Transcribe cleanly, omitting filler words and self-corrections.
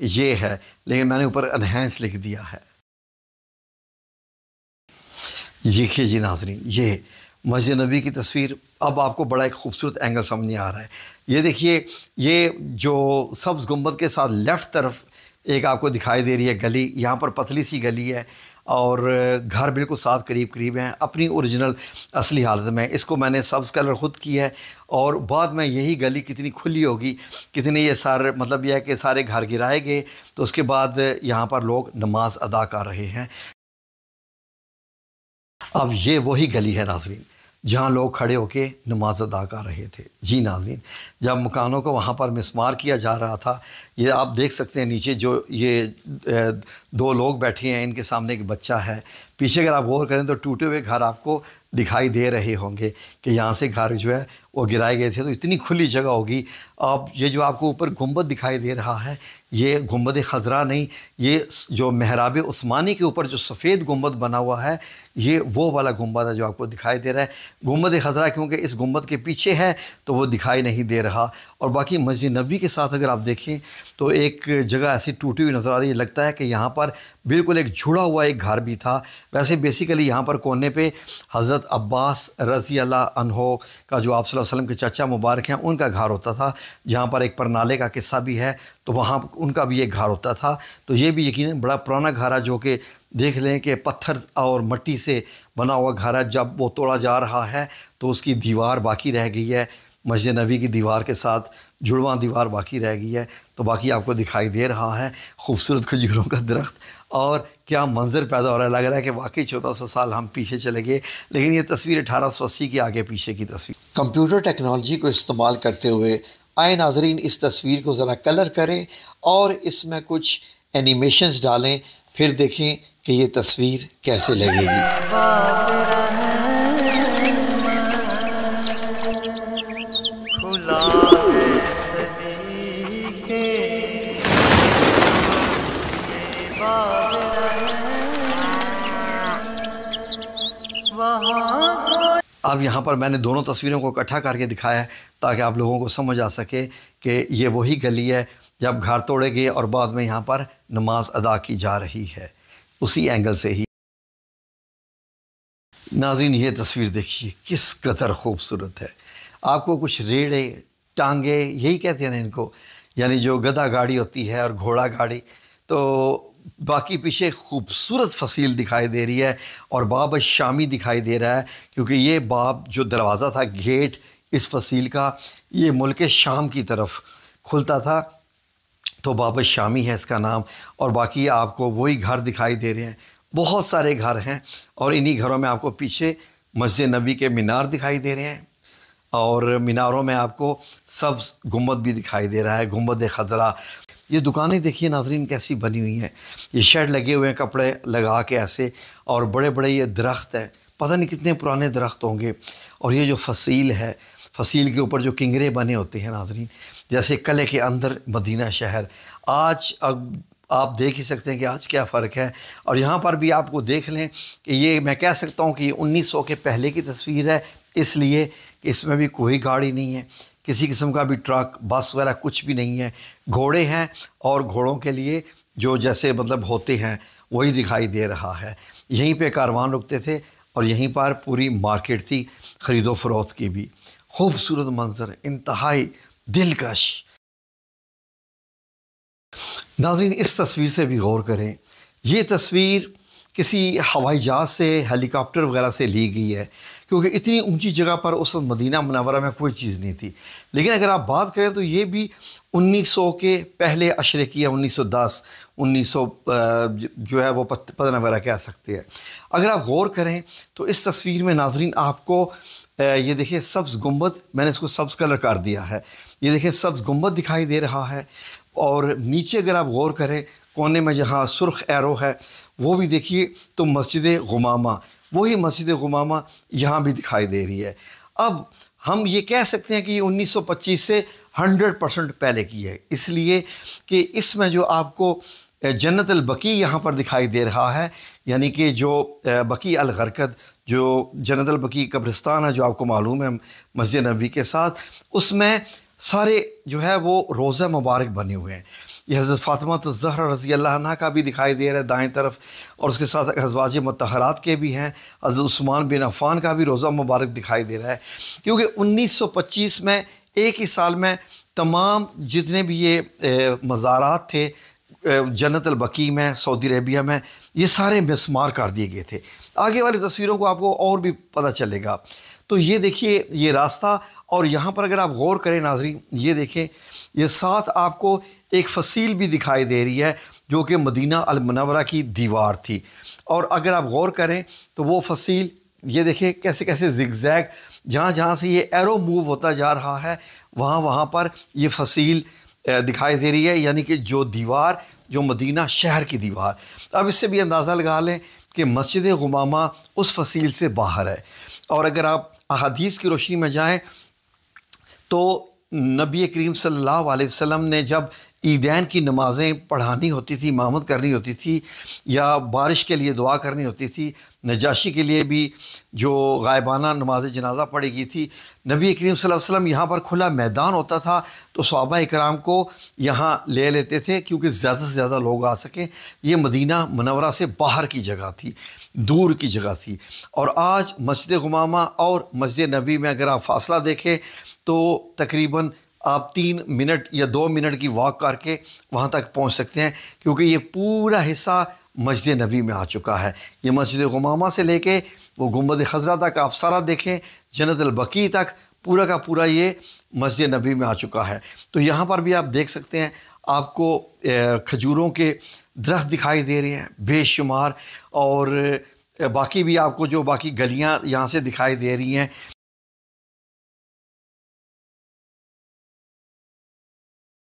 یہ ہے، لیکن میں نے اوپر انہینس لکھ دیا ہے۔ دیکھیے جی ناظرین، یہ مسجد نبوی کی تصویر اب آپ کو بڑا ایک خوبصورت اینگل سمجھ آ رہا ہے۔ یہ دیکھیے، یہ جو سبز گنبد کے ساتھ لیفٹ طرف ایک آپ کو دکھائی دے رہی ہے گلی، یہاں پر پتلی سی گلی ہے اور گھر بالکل ساتھ قریب قریب ہیں اپنی اوریجنل اصلی حالت میں۔ اس کو میں نے سبز کلر خود کیا ہے، اور بعد میں یہی گلی کتنی کھلی ہوگی، کتنے یہ سارے مطلب یہ ہے کہ سارے گھر گرائے گئے، تو اس کے بعد یہاں پر لوگ نماز ادا کر رہے ہیں۔ اب یہ وہی گلی ہے ناظرین جہاں لوگ کھڑے ہو کے نماز ادا کر رہے تھے۔ جی ناظرین، جب مکانوں کو وہاں پر مسمار کیا جا رہا تھا، یہ آپ دیکھ سکتے ہیں نیچے جو یہ دو لوگ بیٹھے ہیں، ان کے سامنے ایک بچہ ہے۔ پیچھے اگر آپ غور کریں تو ٹوٹے ہوئے گھر آپ کو دکھائی دے رہے ہوں گے کہ یہاں سے گھر جو ہے وہ گرائے گئے تھے، تو اتنی کھلی جگہ ہوگی۔ اب یہ جو آپ کو اوپر گنبد دکھائی دے رہا ہے، یہ گنبد خضرا نہیں، یہ جو محراب عثمانی کے اوپر جو سفید گنبد بنا ہوا ہے، یہ وہ والا گنبد ہے جو آپ کو دکھائی دے رہا ہے۔ گنبد خضرا کیونکہ اس گنبد کے پیچھے ہے تو وہ دکھائی نہیں دے رہا۔ اور باقی مسجد نبوی کے ساتھ اگر آپ دیکھیں تو ایک جگہ ایسی ٹوٹی ہوئی نظر آ رہی ہے، لگتا ہے کہ یہاں پر بالکل ایک جڑا ہوا ایک گھر بھی تھا۔ ویسے بیسیکلی یہاں پر کونے پہ حضرت عباس رضی اللہ عنہ کا جو آپ صلی اللہ علیہ وسلم کے چچا مبارک ہیں، ان کا گھر ہوتا تھا، جہاں پر ایک پرنالے کا قصہ بھی ہے، تو وہاں ان کا بھی ایک گھر ہوتا تھا۔ تو یہ بھی یقیناً بڑا پرانا گھر ہے، جو کہ دیکھ لیں کہ پتھر اور مٹی سے بنا ہوا گھر ہے۔ جب وہ توڑا جا رہا ہے تو اس کی دیوار باقی رہ گئی ہے، مسجد نبوی کی دیوار کے ساتھ جڑواں دیوار باقی رہ گئی ہے۔ تو باقی آپ کو دکھائی دے رہا ہے خوبصورت کھجوروں کا درخت، اور کیا منظر پیدا ہو رہا ہے۔ لگ رہا ہے کہ واقعی 1400 سال ہم پیچھے چلے گئے، لیکن یہ تصویر 1880 کی آگے پیچھے کی تصویر۔ کمپیوٹر ٹیکنالوجی کو استعمال کرتے ہوئے آئے ناظرین اس تصویر کو ذرا کلر کریں اور اس میں کچھ اینیمیشنز ڈالیں، پھر دیکھیں کہ یہ تصویر کیسے لگے گی۔ اب یہاں پر میں نے دونوں تصویروں کو اکٹھا کر کے دکھایا ہے تاکہ آپ لوگوں کو سمجھ آ سکے کہ یہ وہی گلی ہے جب گھر توڑے گئے اور بعد میں یہاں پر نماز ادا کی جا رہی ہے، اسی اینگل سے ہی۔ ناظرین یہ تصویر دیکھیے کس قدر خوبصورت ہے۔ آپ کو کچھ ریڑے، ٹانگے، یہی کہتے ہیں نا ان کو، یعنی جو گدھا گاڑی ہوتی ہے اور گھوڑا گاڑی، تو باقی پیچھے خوبصورت فصیل دکھائی دے رہی ہے، اور باب شامی دکھائی دے رہا ہے، کیونکہ یہ باب جو دروازہ تھا، گیٹ اس فصیل کا، یہ ملک شام کی طرف کھلتا تھا، تو باب شامی ہے اس کا نام۔ اور باقی آپ کو وہی گھر دکھائی دے رہے ہیں، بہت سارے گھر ہیں، اور انہی گھروں میں آپ کو پیچھے مسجد نبوی کے مینار دکھائی دے رہے ہیں، اور میناروں میں آپ کو سبز گنبد بھی دکھائی دے رہا ہے، گنبد خضرا۔ یہ دکانیں دیکھیے ناظرین کیسی بنی ہوئی ہیں، یہ شیڈ لگے ہوئے ہیں کپڑے لگا کے ایسے، اور بڑے بڑے یہ درخت ہیں، پتہ نہیں کتنے پرانے درخت ہوں گے۔ اور یہ جو فصیل ہے، فصیل کے اوپر جو کنگرے بنے ہوتے ہیں ناظرین، جیسے قلعے کے اندر مدینہ شہر، آج اب آپ دیکھ ہی سکتے ہیں کہ آج کیا فرق ہے۔ اور یہاں پر بھی آپ کو دیکھ لیں کہ یہ میں کہہ سکتا ہوں کہ یہ 1900 کے پہلے کی تصویر ہے، اس لیے کہ اس میں بھی کوئی گاڑی نہیں ہے، کسی قسم کا بھی ٹرک، بس وغیرہ کچھ بھی نہیں ہے، گھوڑے ہیں، اور گھوڑوں کے لیے جو جیسے مطلب ہوتے ہیں وہی دکھائی دے رہا ہے۔ یہیں پہ کاروان رکتے تھے، اور یہیں پر پوری مارکیٹ تھی خرید و فروخت کی بھی۔ خوبصورت منظر، انتہائی دلکش۔ ناظرین اس تصویر سے بھی غور کریں، یہ تصویر کسی ہوائی جہاز سے، ہیلی کاپٹر وغیرہ سے لی گئی ہے، کیونکہ اتنی اونچی جگہ پر اس وقت مدینہ منورہ میں کوئی چیز نہیں تھی۔ لیکن اگر آپ بات کریں تو یہ بھی 1900 کے پہلے عشرے کی ہے، 1910 1900 جو ہے وہ پتن وغیرہ کہہ سکتے ہیں۔ اگر آپ غور کریں تو اس تصویر میں ناظرین آپ کو یہ دیکھیں سبز گنبد، میں نے اس کو سبز کلر کر دیا ہے، یہ دیکھیں سبز گنبد دکھائی دے رہا ہے، اور نیچے اگر آپ غور کریں کونے میں جہاں سرخ ایرو ہے وہ بھی دیکھیے تو مسجد غمامہ، وہی مسجد غمامہ یہاں بھی دکھائی دے رہی ہے۔ اب ہم یہ کہہ سکتے ہیں کہ یہ 1925 سے 100% پہلے کی ہے، اس لیے کہ اس میں جو آپ کو جنت البقیع یہاں پر دکھائی دے رہا ہے، یعنی کہ جو بقیع الغرقد، جو جنت البقیع قبرستان ہے جو آپ کو معلوم ہے مسجد نبوی کے ساتھ، اس میں سارے جو ہے وہ روضہ مبارک بنے ہوئے ہیں۔ یہ حضرت فاطمہ الزہرا رضی اللہ عنہ کا بھی دکھائی دے رہا ہے دائیں طرف، اور اس کے ساتھ ازواج مطہرات کے بھی ہیں، حضرت عثمان بن عفان کا بھی روضہ مبارک دکھائی دے رہا ہے، کیونکہ 1925 میں ایک ہی سال میں تمام جتنے بھی یہ مزارات تھے جنت البقیع میں سعودی عربیہ میں، یہ سارے مسمار کر دیے گئے تھے۔ آگے والی تصویروں کو آپ کو اور بھی پتہ چلے گا۔ تو یہ دیکھیے یہ راستہ، اور یہاں پر اگر آپ غور کریں ناظرین، یہ دیکھیں یہ ساتھ آپ کو ایک فصیل بھی دکھائی دے رہی ہے جو کہ مدینہ المنورہ کی دیوار تھی، اور اگر آپ غور کریں تو وہ فصیل یہ دیکھیں کیسے کیسے زگ زیگ، جہاں جہاں سے یہ ایرو موو ہوتا جا رہا ہے وہاں پر یہ فصیل دکھائی دے رہی ہے، یعنی کہ جو دیوار، جو مدینہ شہر کی دیوار۔ اب اس سے بھی اندازہ لگا لیں کہ مسجد غمامہ اس فصیل سے باہر ہے، اور اگر آپ احادیث کی روشنی میں جائیں تو نبی کریم صلی اللہ علیہ وسلم نے جب عیدین کی نمازیں پڑھانی ہوتی تھی، امامت کرنی ہوتی تھی، یا بارش کے لیے دعا کرنی ہوتی تھی، نجاشی کے لیے بھی جو غائبانہ نماز جنازہ پڑھی گئی تھی، نبی کریم صلی اللہ علیہ وسلم یہاں پر کھلا میدان ہوتا تھا تو صحابہ اکرام کو یہاں لے لیتے تھے کیونکہ زیادہ سے زیادہ لوگ آ سکیں۔ یہ مدینہ منورہ سے باہر کی جگہ تھی، دور کی جگہ تھی، اور آج مسجد غمامہ اور مسجد نبوی میں اگر آپ فاصلہ دیکھیں تو تقریباً آپ 3 منٹ یا 2 منٹ کی واک کر کے وہاں تک پہنچ سکتے ہیں، کیونکہ یہ پورا حصہ مسجد نبوی میں آ چکا ہے۔ یہ مسجد غمامہ سے لے کے وہ گنبد خضرا تک آپ سارا دیکھیں، جنت البقیع تک پورا کا پورا یہ مسجد نبوی میں آ چکا ہے۔ تو یہاں پر بھی آپ دیکھ سکتے ہیں، آپ کو کھجوروں کے درخت دکھائی دے رہے ہیں بے شمار، اور باقی بھی آپ کو جو باقی گلیاں یہاں سے دکھائی دے رہی ہیں،